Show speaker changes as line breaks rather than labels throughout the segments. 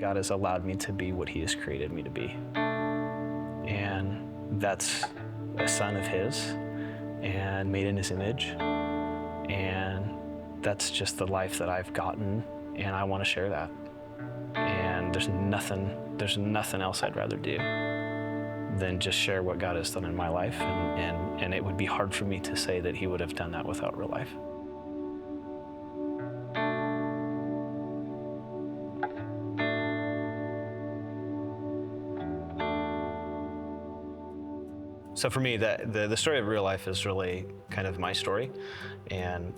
God has allowed me to be what he has created me to be. And that's a son of his and made in his image. And that's just the life that I've gotten, and I want to share that. And there's nothing else I'd rather do than just share what God has done in my life. And it would be hard for me to say that he would have done that without real life. So for me, the story of real life is really kind of my story. And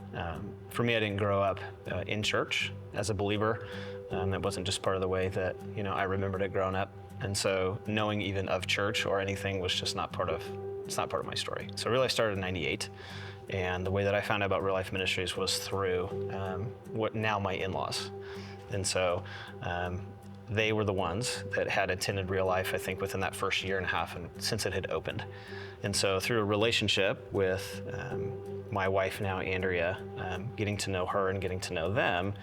for me, I didn't grow up in church as a believer. That wasn't just part of the way that, I remembered it growing up. And so knowing even of church or anything was just not part of my story. So Real Life started in '98. And the way that I found out about Real Life Ministries was through what now my in-laws. And so they were the ones that had attended Real Life, I think, within that first year and a half, and since it had opened. And so through a relationship with my wife now, Andrea, getting to know her and getting to know them,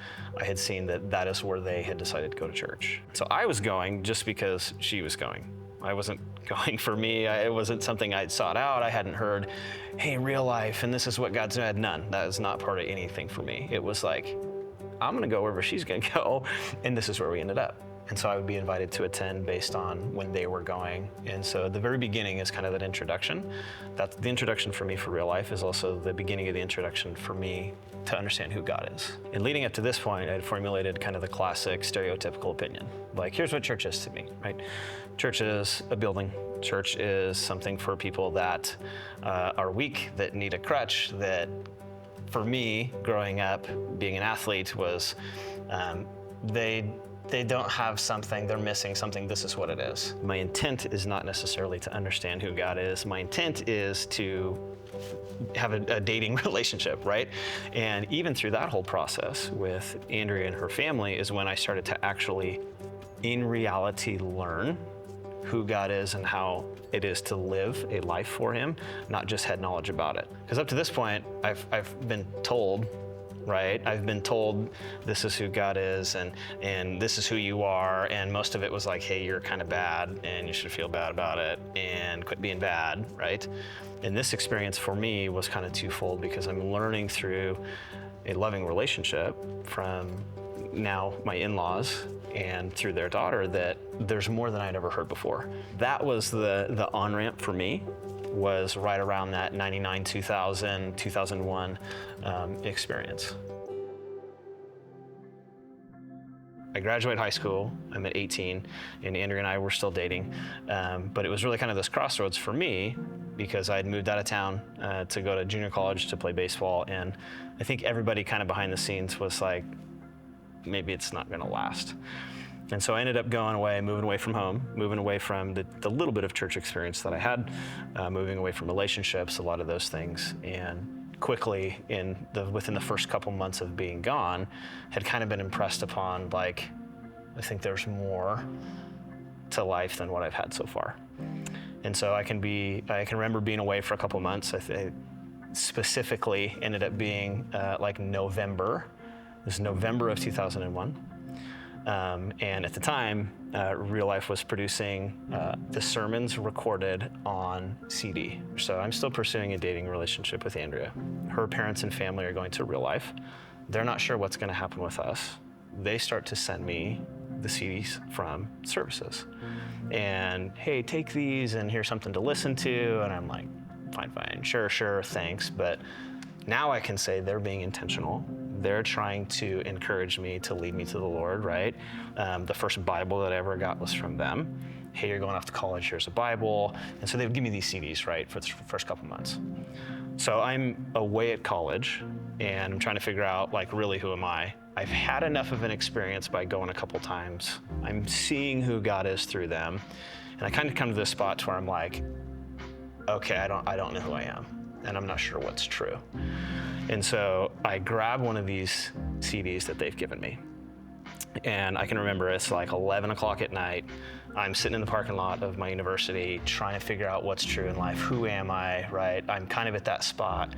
I had seen that is where they had decided to go to church. So I was going just because she was going. I wasn't going for me. It wasn't something I'd sought out. I hadn't heard, hey, Real Life, and this is what God's done. None. That was not part of anything for me. It was like, I'm gonna go wherever she's gonna go, and this is where we ended up. And so I would be invited to attend based on when they were going. And so the very beginning is kind of that introduction. That's the introduction for me for Real Life is also the beginning of the introduction for me to understand who God is. And leading up to this point, I had formulated kind of the classic stereotypical opinion. Like, here's what church is to me, right? Church is a building. Church is something for people that are weak, that need a crutch, that for me, growing up, being an athlete was, they don't have something, they're missing something, this is what it is. My intent is not necessarily to understand who God is. My intent is to have a dating relationship, right? And even through that whole process with Andrea and her family is when I started to actually, in reality, learn who God is and how it is to live a life for him, not just had knowledge about it. Because up to this point, I've been told, right? I've been told this is who God is and this is who you are, and most of it was like, hey, you're kind of bad and you should feel bad about it and quit being bad, right? And this experience for me was kind of twofold because I'm learning through a loving relationship from now my in-laws and through their daughter that there's more than I'd ever heard before. That was the on-ramp for me, was right around that 99, 2000, 2001 experience. I graduated high school, I'm at 18, and Andrea and I were still dating, but it was really kind of this crossroads for me because I had moved out of town to go to junior college to play baseball, and I think everybody kind of behind the scenes was like, maybe it's not gonna last. And so I ended up going away, moving away from home, moving away from the little bit of church experience that I had, moving away from relationships, a lot of those things. And quickly, within the first couple months of being gone, had kind of been impressed upon, like, I think there's more to life than what I've had so far. And so I can remember being away for a couple months. I specifically ended up being like November. It was November of 2001. And at the time, Real Life was producing the sermons recorded on CD. So I'm still pursuing a dating relationship with Andrea. Her parents and family are going to Real Life. They're not sure what's going to happen with us. They start to send me the CDs from services. And, hey, take these and here's something to listen to. And I'm like, fine, sure, thanks. But now I can say they're being intentional. They're trying to encourage me to lead me to the Lord, right? The first Bible that I ever got was from them. Hey, you're going off to college, here's a Bible. And so they would give me these CDs, right, for the first couple months. So I'm away at college and I'm trying to figure out, like, really, who am I? I've had enough of an experience by going a couple times. I'm seeing who God is through them. And I kind of come to this spot to where I'm like, okay, I don't know who I am. And I'm not sure what's true. And so I grab one of these CDs that they've given me. And I can remember it's like 11 o'clock at night. I'm sitting in the parking lot of my university trying to figure out what's true in life. Who am I, right? I'm kind of at that spot.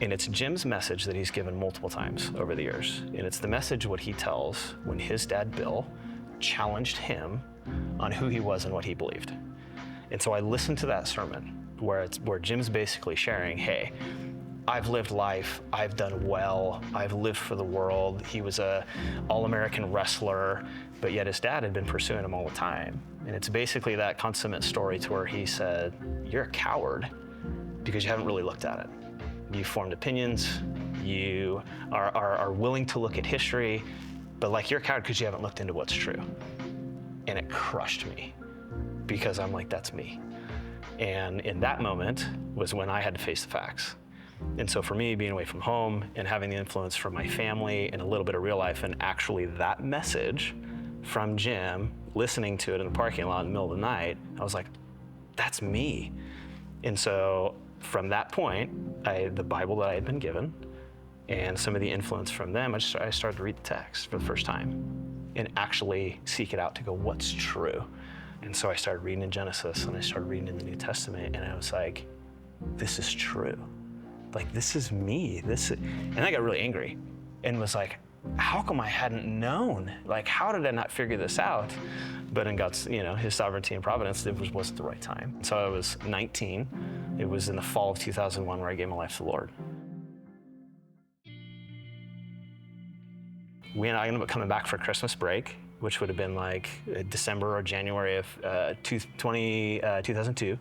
And it's Jim's message that he's given multiple times over the years. And it's the message what he tells when his dad, Bill, challenged him on who he was and what he believed. And so I listened to that sermon where Jim's basically sharing, hey, I've lived life, I've done well, I've lived for the world. He was a all-American wrestler, but yet his dad had been pursuing him all the time. And it's basically that consummate story to where he said, you're a coward because you haven't really looked at it. You formed opinions, you are willing to look at history, but like you're a coward because you haven't looked into what's true. And it crushed me because I'm like, that's me. And in that moment was when I had to face the facts. And so for me, being away from home and having the influence from my family and a little bit of real life, and actually that message from Jim, listening to it in the parking lot in the middle of the night, I was like, that's me. And so from that point, the Bible that I had been given and some of the influence from them, I started to read the text for the first time and actually seek it out to go, what's true? And so I started reading in Genesis and I started reading in the New Testament, and I was like, this is true. Like, this is me. And I got really angry and was like, how come I hadn't known? Like, how did I not figure this out? But in God's, his sovereignty and providence, it wasn't the right time. So I was 19. It was in the fall of 2001 where I gave my life to the Lord. I ended up coming back for Christmas break, which would have been like December or January of 2002,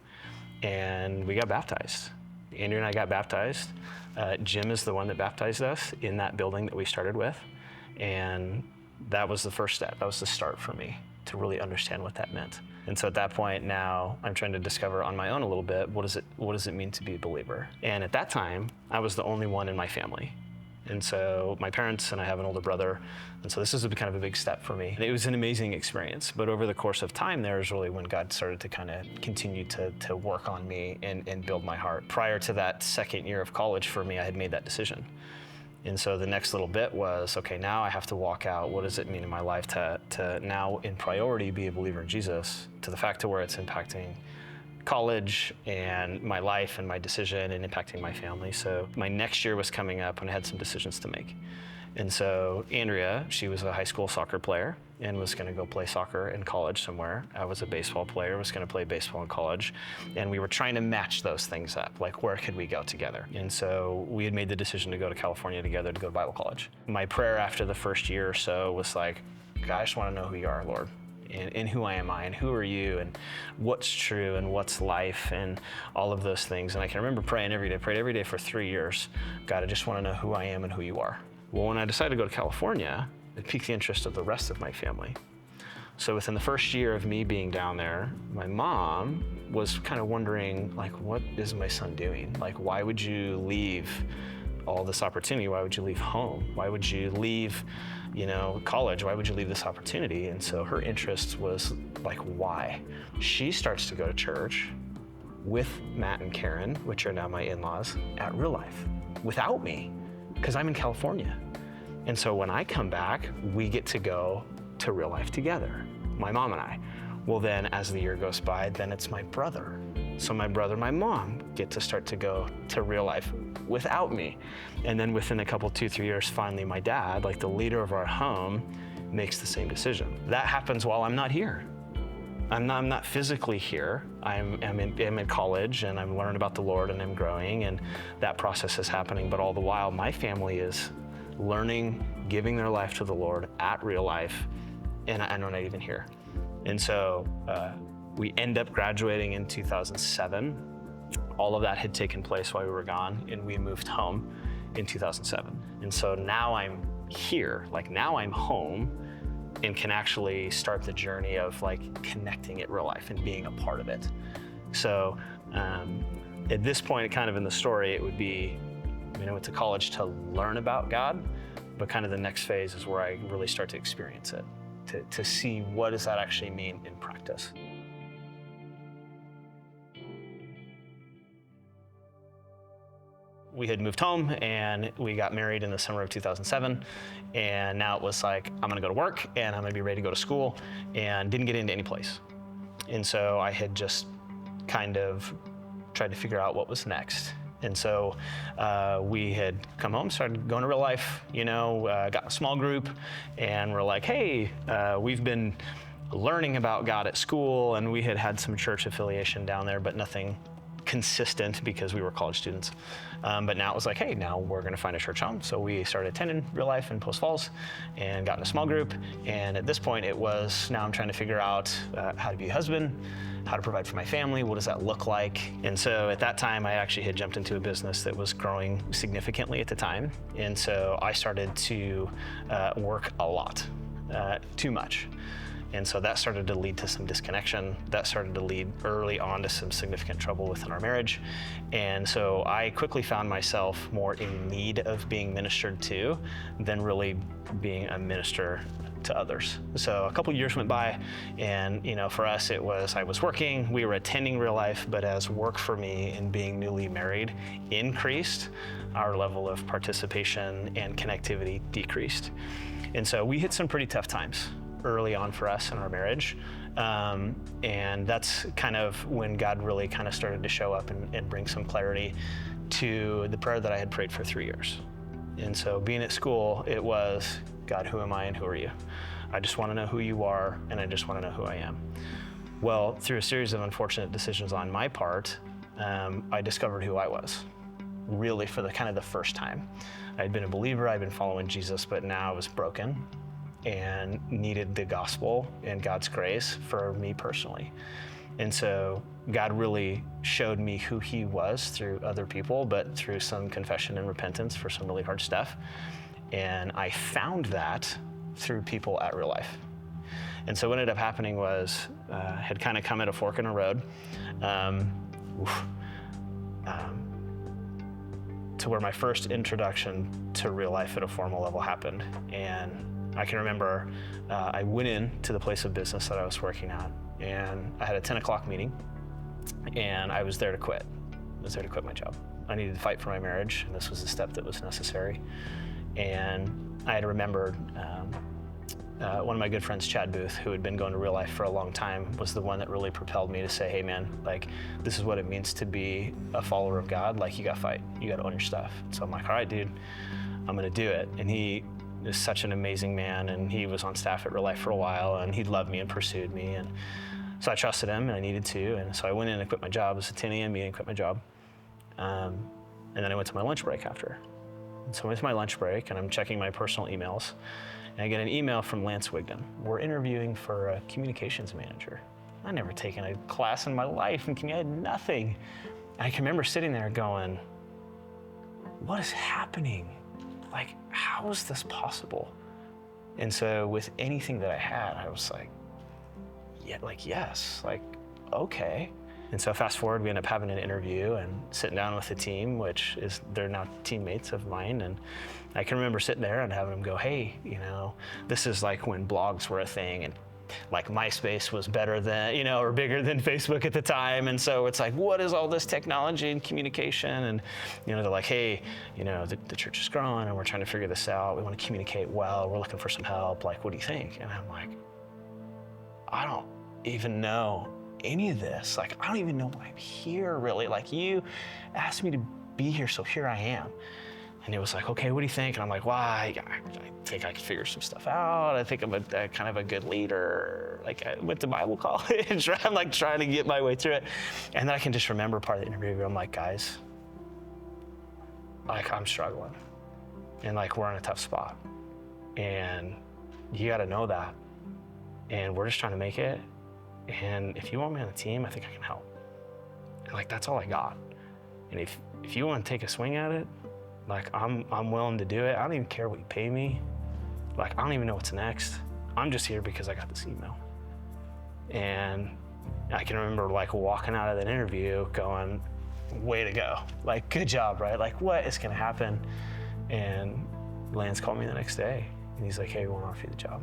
and we got baptized. Andrew and I got baptized. Jim is the one that baptized us in that building that we started with, and that was the first step. That was the start for me to really understand what that meant. And so at that point now, I'm trying to discover on my own a little bit, what does it mean to be a believer? And at that time, I was the only one in my family. And so my parents and I have an older brother, and so this is kind of a big step for me. And it was an amazing experience, but over the course of time, there is really when God started to kind of continue to work on me and build my heart. Prior to that second year of college for me, I had made that decision. And so the next little bit was, okay, now I have to walk out, what does it mean in my life to now in priority be a believer in Jesus, to the fact to where it's impacting college and my life and my decision and impacting my family. So my next year was coming up and I had some decisions to make. And so Andrea, she was a high school soccer player and was gonna go play soccer in college somewhere. I was a baseball player, was gonna play baseball in college. And we were trying to match those things up, like where could we go together? And so we had made the decision to go to California together to go to Bible college. My prayer after the first year or so was like, God, I just wanna know who you are, Lord. And who am I, and who are you, and what's true, and what's life, and all of those things. And I can remember prayed every day for 3 years. God, I just want to know who I am and who you are. Well, when I decided to go to California, it piqued the interest of the rest of my family. So within the first year of me being down there, my mom was kind of wondering, like, what is my son doing? Like, why would you leave all this opportunity? Why would you leave home? Why would you leave college? Why would you leave this opportunity? And so her interest was like, why? She starts to go to church with Matt and Karen, which are now my in-laws, at Real Life without me, because I'm in California. And so when I come back, we get to go to Real Life together, my mom and I. Well, then as the year goes by, then it's my brother. So my brother and my mom get to start to go to Real Life without me. And then within a couple, 2-3 years, finally my dad, like the leader of our home, makes the same decision. That happens while I'm not here. I'm not physically here. I'm in college and I'm learning about the Lord and I'm growing, and that process is happening. But all the while, my family is learning, giving their life to the Lord at Real Life, and I'm not even here. And so we end up graduating in 2007. All of that had taken place while we were gone, and we moved home in 2007. And so now I'm here, like now I'm home, and can actually start the journey of like connecting at Real Life and being a part of it. So at this point, kind of in the story, it would be, I went to college to learn about God, but kind of the next phase is where I really start to experience it, to see what does that actually mean in practice. We had moved home and we got married in the summer of 2007. And now it was like, I'm gonna go to work and I'm gonna be ready to go to school, and didn't get into any place. And so I had just kind of tried to figure out what was next. And so we had come home, started going to Real Life, got a small group, and we're like, hey, we've been learning about God at school, and we had had some church affiliation down there, but nothing consistent because we were college students. But now it was like, hey, now we're going to find a church home. So we started attending Real Life in Post Falls and got in a small group. And at this point, it was, now I'm trying to figure out how to be a husband, how to provide for my family, what does that look like? And so at that time, I actually had jumped into a business that was growing significantly at the time. And so I started to work a lot, too much. And so that started to lead to some disconnection. That started to lead early on to some significant trouble within our marriage. And so I quickly found myself more in need of being ministered to than really being a minister to others. So a couple years went by, and for us it was, I was working, we were attending Real Life, but as work for me and being newly married increased, our level of participation and connectivity decreased. And so we hit some pretty tough times early on for us in our marriage. And that's kind of when God really kind of started to show up and bring some clarity to the prayer that I had prayed for 3 years. And so being at school, it was, God, who am I and who are you? I just want to know who you are, and I just want to know who I am. Well, through a series of unfortunate decisions on my part, I discovered who I was, really for the first time. I'd been a believer, I'd been following Jesus, but now I was broken and needed the gospel and God's grace for me personally. And so God really showed me who he was through other people, but through some confession and repentance for some really hard stuff. And I found that through people at Real Life. And so what ended up happening was, had kind of come at a fork in a road, to where my first introduction to Real Life at a formal level happened. And I can remember I went in to the place of business that I was working at, and I had a 10 o'clock meeting, and I was there to quit. I was there to quit my job. I needed to fight for my marriage, and this was the step that was necessary. And I had remembered one of my good friends, Chad Booth, who had been going to Real Life for a long time, was the one that really propelled me to say, hey man, this is what it means to be a follower of God. You gotta fight, you gotta own your stuff. So I'm like, all right, dude, I'm gonna do it. And he is such an amazing man, and he was on staff at Real Life for a while, and he loved me and pursued me. And so I trusted him, and I needed to. And so I went in and quit my job. It was a 10 a.m. meeting, quit my job. And then I went to my lunch break after. And so I went to my lunch break, and I'm checking my personal emails, and I get an email from Lance Wigdon. We're interviewing for a communications manager. I'd never taken a class in my life, and I had nothing. And I can remember sitting there going, what is happening? How is this possible? And so with anything that I had, I was like, yes, okay. And so fast forward, we end up having an interview and sitting down with the team, which is, they're now teammates of mine. And I can remember sitting there and having them go, hey, this is when blogs were a thing, and MySpace was better than, or bigger than Facebook at the time. And so it's what is all this technology and communication? And, they're like, hey, the church is growing and we're trying to figure this out. We want to communicate well. We're looking for some help. What do you think? And I'm like, I don't even know any of this. I don't even know why I'm here, really. You asked me to be here, so here I am. And it was okay, what do you think? And I'm like, I think I can figure some stuff out. I think I'm a kind of a good leader. I went to Bible college, right? I'm trying to get my way through it. And then I can just remember part of the interview where I'm like, guys, I'm struggling. And we're in a tough spot. And you gotta know that. And we're just trying to make it. And if you want me on the team, I think I can help. And that's all I got. And if you want to take a swing at it, I'm willing to do it. I don't even care what you pay me. I don't even know what's next. I'm just here because I got this email. And I can remember walking out of that interview going, way to go. Good job, right? What is gonna happen? And Lance called me the next day, and he's like, hey, we want to offer you the job.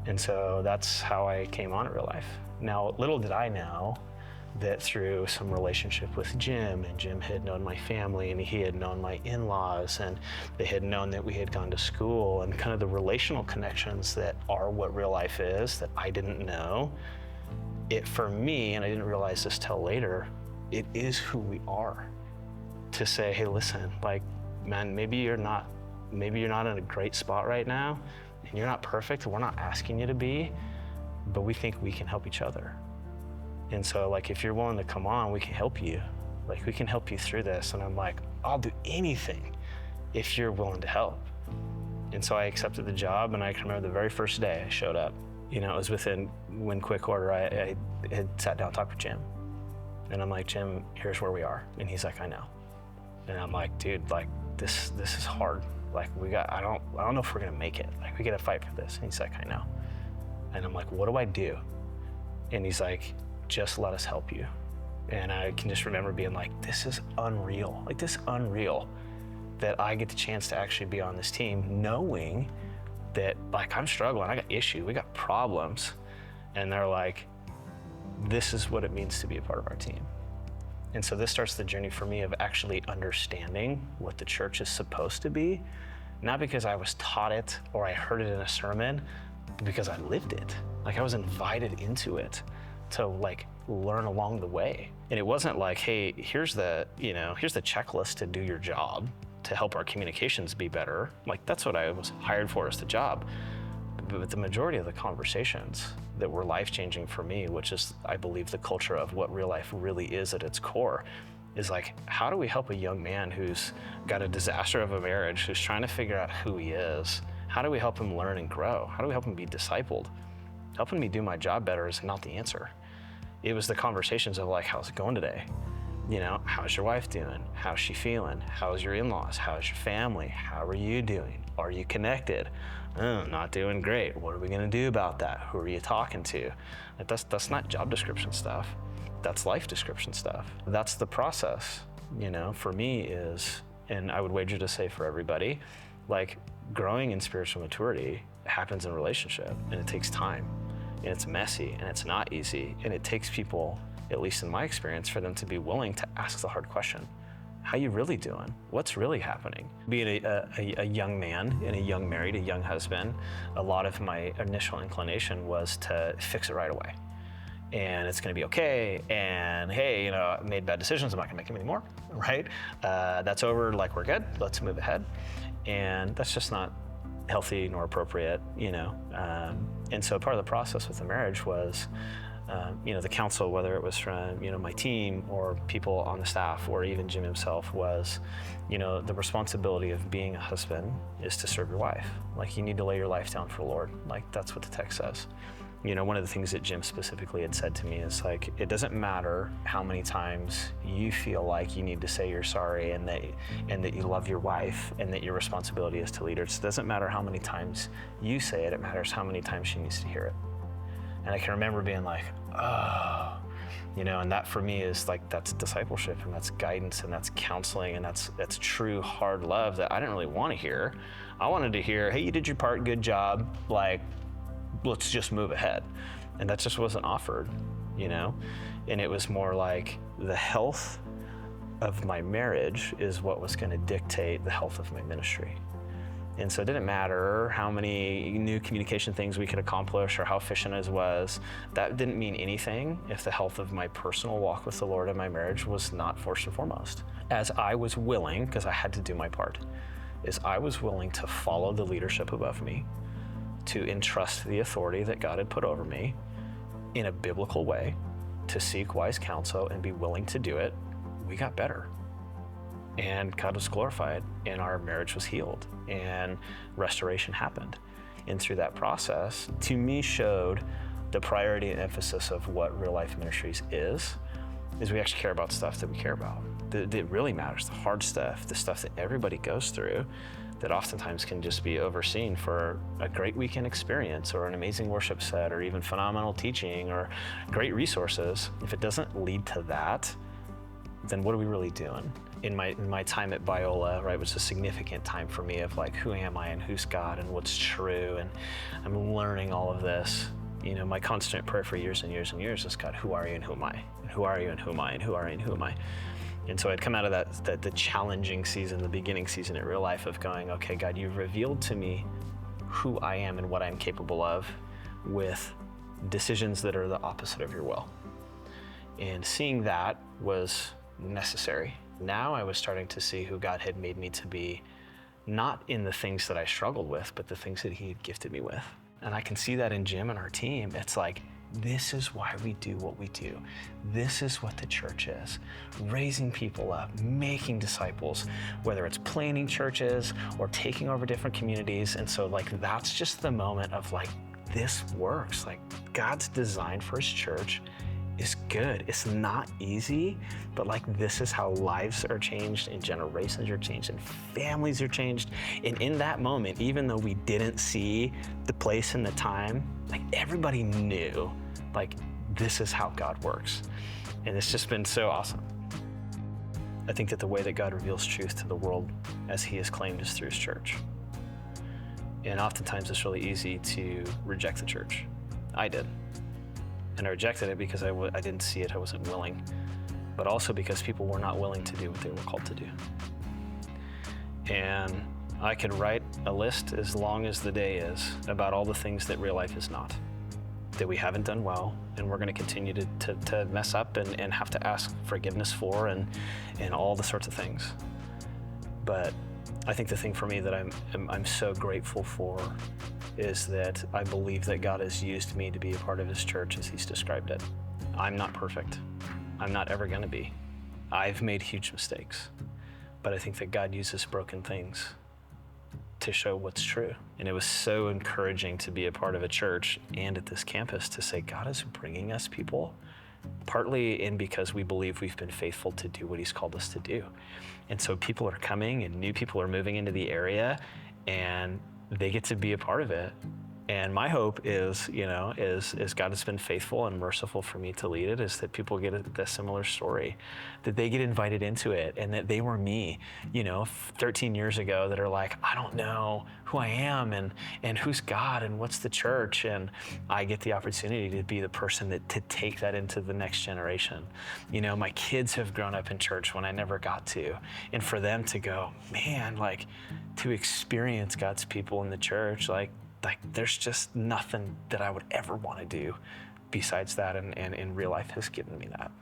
And so that's how I came on at Real Life. Now, little did I know that through some relationship with Jim, and Jim had known my family, and he had known my in-laws, and they had known that we had gone to school, and kind of the relational connections that are what Real Life is that I didn't know. It, for me, and I didn't realize this till later, it is who we are. to say, hey, listen, like, man, maybe you're not in a great spot right now, and you're not perfect, and we're not asking you to be, but we think we can help each other. And so, like, if you're willing to come on, we can help you. Like, we can help you through this. And I'm like, I'll do anything if you're willing to help. And so I accepted the job, and I can remember the very first day I showed up. You know, it was when quick order, I had sat down and talked with Jim. And I'm like, Jim, here's where we are. And he's like, I know. And I'm like, dude, like, this is hard. Like, I don't know if we're gonna make it. Like, we gotta fight for this. And he's like, I know. And I'm like, what do I do? And he's like, just let us help you. And I can just remember being like, this is unreal. Like, this is unreal that I get the chance to actually be on this team, knowing that, like, I'm struggling, I got issues, we got problems. And they're like, this is what it means to be a part of our team. And so this starts the journey for me of actually understanding what the church is supposed to be, not because I was taught it or I heard it in a sermon, but because I lived it. Like, I was invited into it to, like, learn along the way. And it wasn't like, hey, here's the checklist to do your job to help our communications be better. Like, that's what I was hired for, is the job. But the majority of the conversations that were life-changing for me, which is, I believe, the culture of what real life really is at its core, is like, how do we help a young man who's got a disaster of a marriage, who's trying to figure out who he is? How do we help him learn and grow? How do we help him be discipled? Helping me do my job better is not the answer. It was the conversations of, like, how's it going today? You know, how's your wife doing? How's she feeling? How's your in-laws? How's your family? How are you doing? Are you connected? Oh, not doing great. What are we gonna do about that? Who are you talking to? Like, that's not job description stuff. That's life description stuff. That's the process, you know, for me is, and I would wager to say for everybody, like, growing in spiritual maturity happens in relationship, and it takes time, and it's messy, and it's not easy, and it takes people, at least in my experience, for them to be willing to ask the hard question. How you really doing? What's really happening? Being a young man and a young married, a young husband, a lot of my initial inclination was to fix it right away. And it's gonna be okay, and hey, you know, I made bad decisions, I'm not gonna make them anymore, right? That's over, like, we're good, let's move ahead. And that's just not healthy nor appropriate, you know? And so part of the process with the marriage was, you know, the counsel, whether it was from, you know, my team or people on the staff or even Jim himself, was, you know, the responsibility of being a husband is to serve your wife. Like, you need to lay your life down for the Lord. Like, that's what the text says. You know, one of the things that Jim specifically had said to me is, like, it doesn't matter how many times you feel like you need to say you're sorry and that you love your wife and that your responsibility is to lead her. It doesn't matter how many times you say it, it matters how many times she needs to hear it. And I can remember being like, oh, you know, and that for me is, like, that's discipleship, and that's guidance, and that's counseling, and that's true hard love that I didn't really want to hear. I wanted to hear, hey, you did your part, good job, like, let's just move ahead. And that just wasn't offered, you know? And it was more like, the health of my marriage is what was going to dictate the health of my ministry. And so it didn't matter how many new communication things we could accomplish or how efficient it was. That didn't mean anything if the health of my personal walk with the Lord and my marriage was not first and foremost. As I was willing, because I had to do my part, is I was willing to follow the leadership above me, to entrust the authority that God had put over me in a biblical way, to seek wise counsel and be willing to do it. We got better. And God was glorified, and our marriage was healed, and restoration happened. And through that process, to me, showed the priority and emphasis of what real life ministries is we actually care about stuff that we care about. That really matters, the hard stuff, the stuff that everybody goes through, that oftentimes can just be overseen for a great weekend experience or an amazing worship set or even phenomenal teaching or great resources. If it doesn't lead to that, then what are we really doing? In my time at Biola, right, was a significant time for me of, like, who am I and who's God and what's true, and I'm learning all of this. You know, my constant prayer for years and years and years is, God, who are you and who am I? And who are you and who am I? And who are you and who am I? And so I'd come out of the challenging season, the beginning season in real life of going, okay, God, you've revealed to me who I am and what I'm capable of with decisions that are the opposite of your will. And seeing that was necessary. Now I was starting to see who God had made me to be, not in the things that I struggled with, but the things that he had gifted me with. And I can see that in Jim and our team. It's like, this is why we do what we do. This is what the church is. Raising people up, making disciples, whether it's planting churches or taking over different communities. And so like, that's just the moment of like, this works. Like God's design for his church is good. It's not easy, but like this is how lives are changed and generations are changed and families are changed. And in that moment, even though we didn't see the place and the time, like everybody knew, like this is how God works. And it's just been so awesome. I think that the way that God reveals truth to the world as he has claimed is through his church. And oftentimes it's really easy to reject the church. I did. And I rejected it because I didn't see it, I wasn't willing, but also because people were not willing to do what they were called to do. And I could write a list as long as the day is about all the things that real life is not, that we haven't done well, and we're gonna continue to mess up and have to ask forgiveness for and all the sorts of things. But I think the thing for me that I'm so grateful for is that I believe that God has used me to be a part of his church as he's described it. I'm not perfect. I'm not ever gonna be. I've made huge mistakes, but I think that God uses broken things to show what's true. And it was so encouraging to be a part of a church and at this campus to say, God is bringing us people, partly in because we believe we've been faithful to do what he's called us to do. And so people are coming and new people are moving into the area and they get to be a part of it. And my hope is, is God has been faithful and merciful for me to lead it, is that people get a similar story, that they get invited into it, and that they were me, 13 years ago, that are like, I don't know who I am and who's God and what's the church. And I get the opportunity to be the person to take that into the next generation. My kids have grown up in church when I never got to. And for them to go, man, like to experience God's people in the church, like there's just nothing that I would ever want to do besides that, and in real life has given me that.